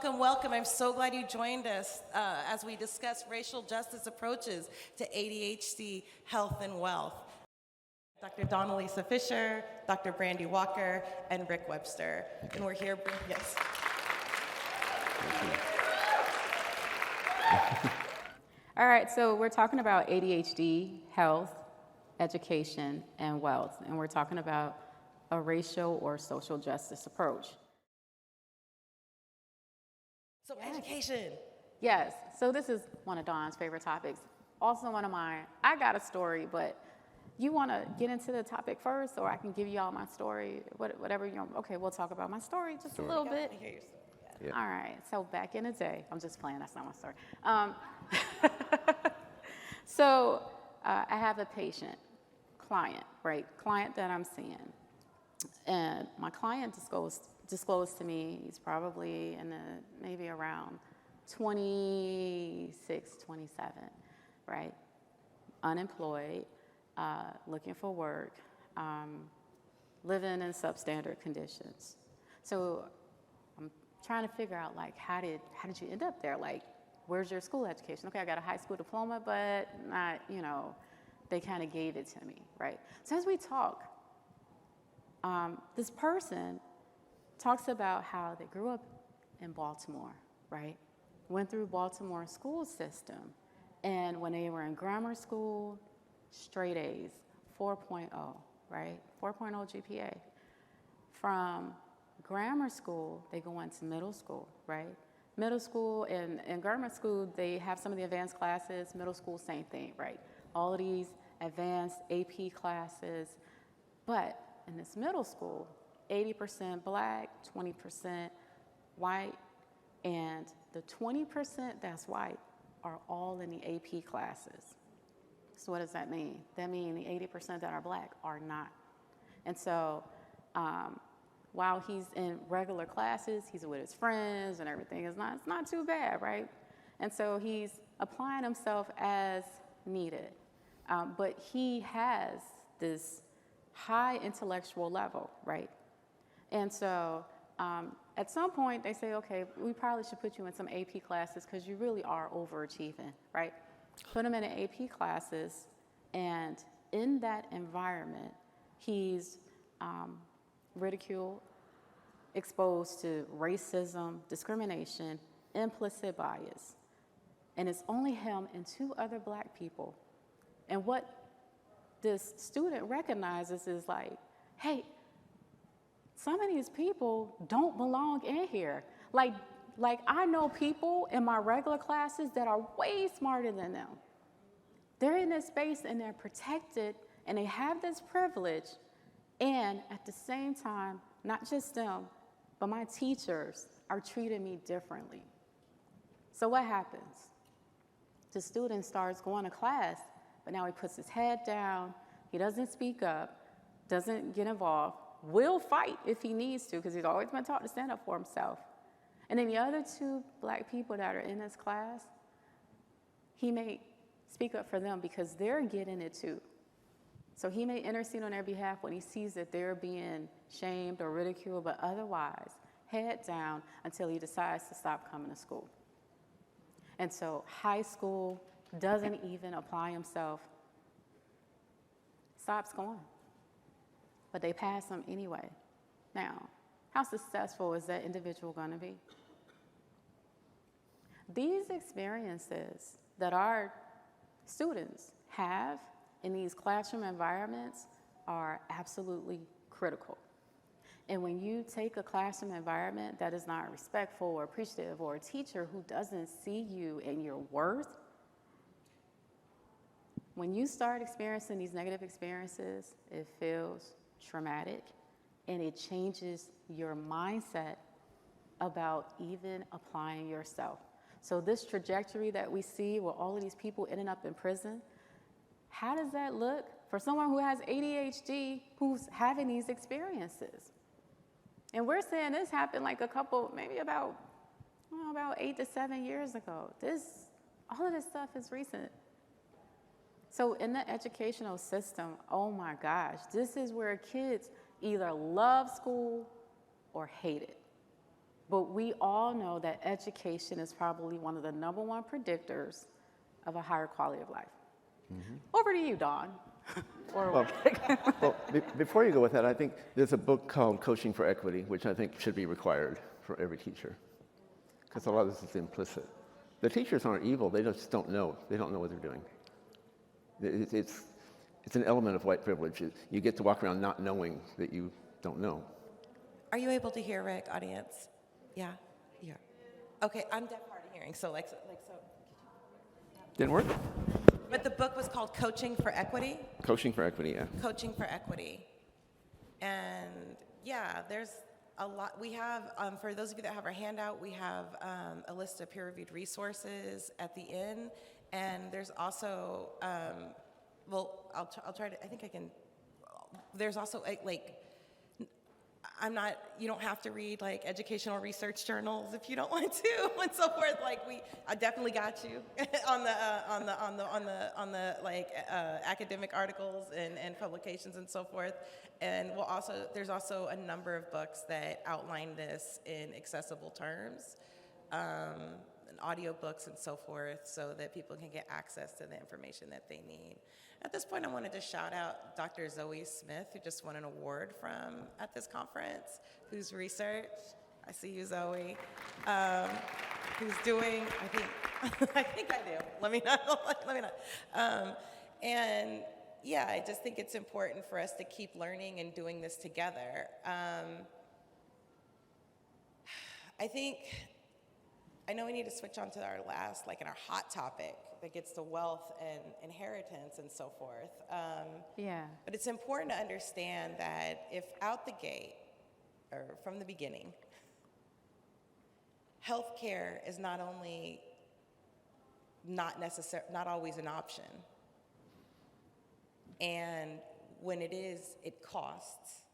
welcome, welcome. I'm so glad you joined us as we discuss racial justice approaches to ADHD, health, and wealth. Dr. Donalisa Fisher, Dr. Brandy Walker, and Rick Webster. And we're here, yes. All right, so we're talking about ADHD, health, education, and wealth. And we're talking about a racial or social justice approach. So education. Yes, so this is one of Dawn's favorite topics. Also one of mine. I got a story, but you want to get into the topic first, or I can give you all my story, whatever you want. Okay, we'll talk about my story just a little bit. Hear your story. Yeah. All right, so back in the day, I'm just playing, that's not my story. So I have a client that I'm seeing. And my client disclosed to me, he's probably in maybe around 26, 27, right? Unemployed, looking for work, living in substandard conditions. So I'm trying to figure out, like, how did you end up there? Like, where's your school education? Okay, I got a high school diploma, but not, they kind of gave it to me, right? So as we talk, this person talks about how they grew up in Baltimore, right? Went through Baltimore school system. And when they were in grammar school, straight A's, 4.0, right? 4.0 GPA. From grammar school, they go into middle school, right? Middle school and grammar school, they have some of the advanced classes. Middle school, same thing, right? All of these advanced AP classes. But in this middle school, 80% black, 20% white, and the 20% that's white are all in the AP classes. So what does that mean? That means the 80% that are black are not. And so while he's in regular classes, he's with his friends and everything, it's not too bad, right? And so he's applying himself as needed. But he has this high intellectual level, right? And so at some point they say, okay, we probably should put you in some AP classes because you really are overachieving, right? Put him in the AP classes, and in that environment, he's ridiculed, exposed to racism, discrimination, implicit bias. And it's only him and two other black people. And what this student recognizes is like, hey, some of these people don't belong in here. Like I know people in my regular classes that are way smarter than them. They're in this space and they're protected and they have this privilege. And at the same time, not just them, but my teachers are treating me differently. So what happens? The student starts going to class, but now he puts his head down, he doesn't speak up, doesn't get involved, will fight if he needs to, because he's always been taught to stand up for himself. And then the other two black people that are in this class, he may speak up for them because they're getting it too. So he may intercede on their behalf when he sees that they're being shamed or ridiculed, but otherwise, head down until he decides to stop coming to school. And so high school, doesn't even apply himself, stops going. But they pass him anyway. Now, how successful is that individual going to be? These experiences that our students have in these classroom environments are absolutely critical. And when you take a classroom environment that is not respectful or appreciative, or a teacher who doesn't see you and your worth, when you start experiencing these negative experiences, it feels traumatic, and it changes your mindset about even applying yourself. So this trajectory that we see where all of these people ending up in prison, how does that look for someone who has ADHD who's having these experiences? And we're saying this happened like maybe about 8 to 7 years ago. All of this stuff is recent. So in the educational system, oh my gosh, this is where kids either love school or hate it. But we all know that education is probably one of the number one predictors of a higher quality of life. Over to you, Dawn. Before you go with that, I think there's a book called Coaching for Equity, which I think should be required for every teacher, because a lot of this is implicit. The teachers aren't evil, they just don't know. They don't know what they're doing. It's an element of white privilege. You get to walk around not knowing that you don't know. Are you able to hear, Rick, audience? Yeah? Yeah. Okay, I'm deaf hard of hearing, so. Didn't work? But the book was called Coaching for Equity? Coaching for Equity, yeah. Coaching for Equity. And yeah, there's a lot. We have, for those of you that have our handout, we have a list of peer-reviewed resources at the end. And there's also, I'll try to, I think I can, there's also you don't have to read like educational research journals if you don't want to and so forth. I definitely got you on the academic articles and publications and so forth. And there's also a number of books that outline this in accessible terms, and audiobooks and so forth, so that people can get access to the information that they need. At this point, I wanted to shout out Dr. Zoe Smith, who just won an award at this conference, whose research, I see you, Zoe, who's doing, I think I do. Let me not. And yeah, I just think it's important for us to keep learning and doing this together. I know we need to switch on to our last, in our hot topic that gets to wealth and inheritance and so forth. Yeah. But it's important to understand that if out the gate, or from the beginning, healthcare is not only not always an option, and when it is, it costs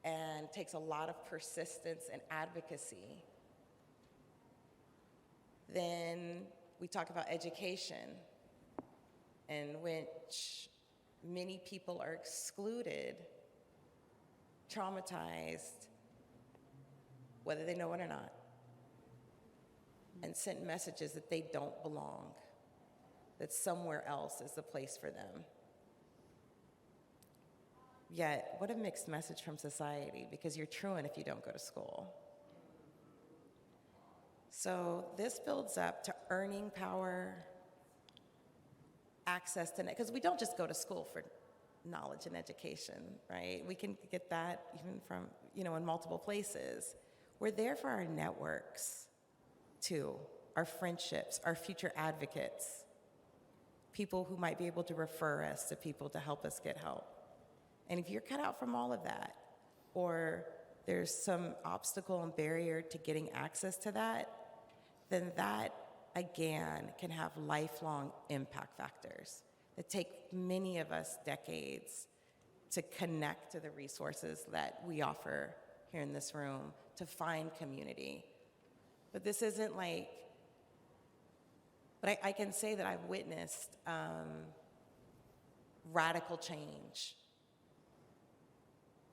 and takes a lot of persistence and advocacy. Then we talk about education, in which many people are excluded, traumatized, whether they know it or not, and sent messages that they don't belong, that somewhere else is the place for them. Yet, what a mixed message from society, because you're truant if you don't go to school. So this builds up to earning power, access to, because we don't just go to school for knowledge and education, right? We can get that even from, in multiple places. We're there for our networks, too, our friendships, our future advocates, people who might be able to refer us to people to help us get help. And if you're cut out from all of that, or there's some obstacle and barrier to getting access to that, then that, again, can have lifelong impact factors that take many of us decades to connect to the resources that we offer here in this room, to find community. But this isn't but I can say that I've witnessed radical change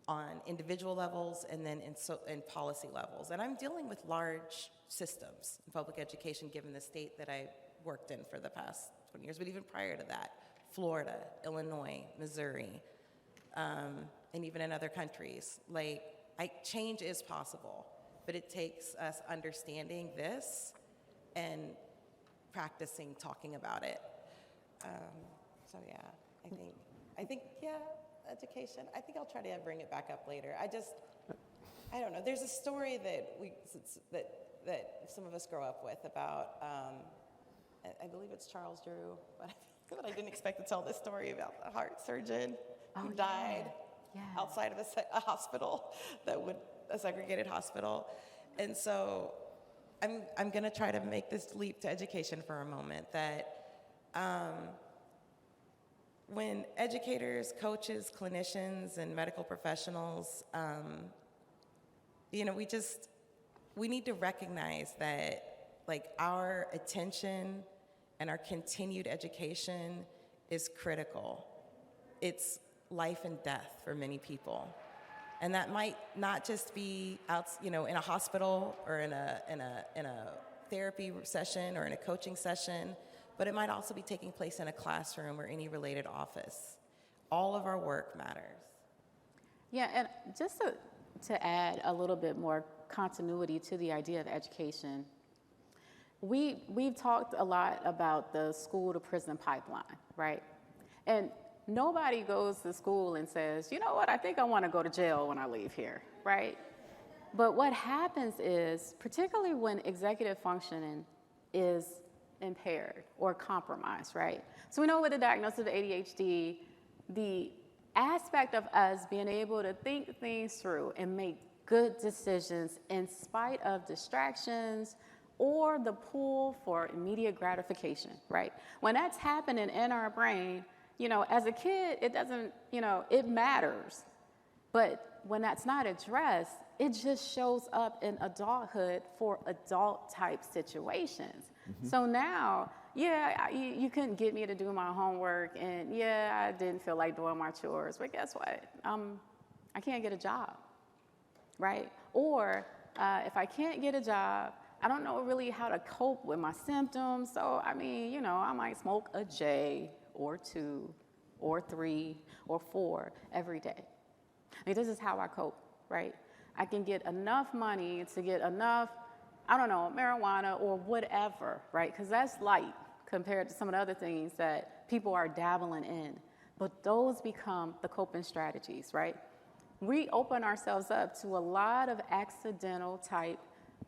on individual levels and then in policy levels. And I'm dealing with large systems in public education, given the state that I worked in for the past 20 years, but even prior to that, Florida, Illinois, Missouri, and even in other countries. Change is possible, but it takes us understanding this and practicing talking about it. So yeah, I think education. I think I'll try to bring it back up later. I don't know. There's a story that some of us grow up with about, I believe it's Charles Drew, but I didn't expect to tell this story about the heart surgeon who died outside of a hospital, a segregated hospital. And so I'm going to try to make this leap to education for a moment, that when educators, coaches, clinicians, and medical professionals, we need to recognize that our attention and our continued education is critical. It's life and death for many people. And that might not just be out, in a hospital or in a therapy session or in a coaching session, but it might also be taking place in a classroom or any related office. All of our work matters. Yeah, and just to add a little bit more continuity to the idea of education, we've talked a lot about the school to prison pipeline, right? And nobody goes to school and says, you know what, I think I want to go to jail when I leave here, right? But what happens is, particularly when executive functioning is impaired or compromised, right? So we know with the diagnosis of ADHD, the aspect of us being able to think things through and make good decisions in spite of distractions or the pull for immediate gratification, right? When that's happening in our brain, as a kid, it doesn't, it matters. But when that's not addressed, it just shows up in adulthood for adult type situations. Mm-hmm. So now, you couldn't get me to do my homework, and I didn't feel like doing my chores, but guess what? I can't get a job, right? Or if I can't get a job, I don't know really how to cope with my symptoms. So, I might smoke a J or 2 or 3 or 4 every day. This is how I cope, right? I can get enough money to get enough, marijuana or whatever, right? Because that's light compared to some of the other things that people are dabbling in. But those become the coping strategies, right? We open ourselves up to a lot of accidental type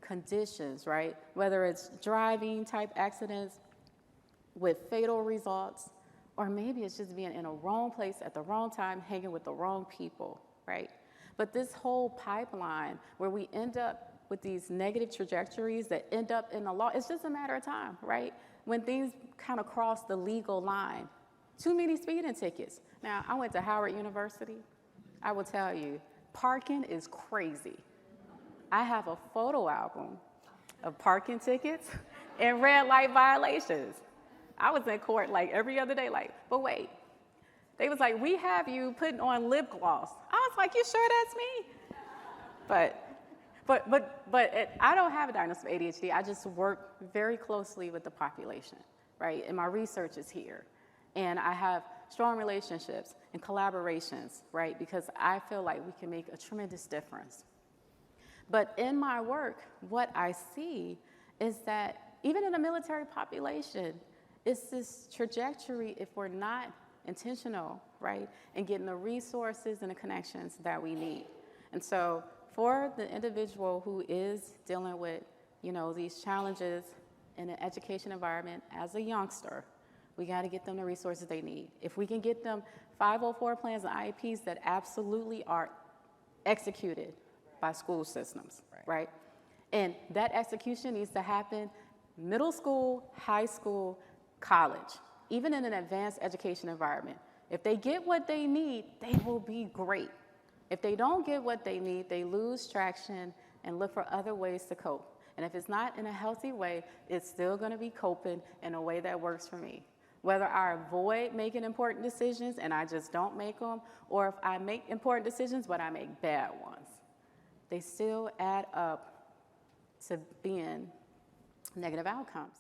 conditions, right? Whether it's driving type accidents with fatal results, or maybe it's just being in a wrong place at the wrong time, hanging with the wrong people, right? But this whole pipeline where we end up with these negative trajectories that end up in the law, it's just a matter of time, right? When things kind of cross the legal line. Too many speeding tickets. Now, I went to Howard University. I will tell you, parking is crazy. I have a photo album of parking tickets and red light violations. I was in court like every other day, but wait. They was like, we have you putting on lip gloss. I was like, you sure that's me? But I don't have a diagnosis of ADHD. I just work very closely with the population, right? And my research is here. And I have strong relationships and collaborations, right? Because I feel like we can make a tremendous difference. But in my work, what I see is that even in the military population, it's this trajectory if we're not intentional, right? And getting the resources and the connections that we need. And so for the individual who is dealing with, these challenges in an education environment as a youngster, we got to get them the resources they need. If we can get them 504 plans and IEPs that absolutely are executed by school systems, right? And that execution needs to happen middle school, high school, college, even in an advanced education environment. If they get what they need, they will be great. If they don't get what they need, they lose traction and look for other ways to cope. And if it's not in a healthy way, it's still going to be coping in a way that works for me. Whether I avoid making important decisions and I just don't make them, or if I make important decisions but I make bad ones, they still add up to being negative outcomes.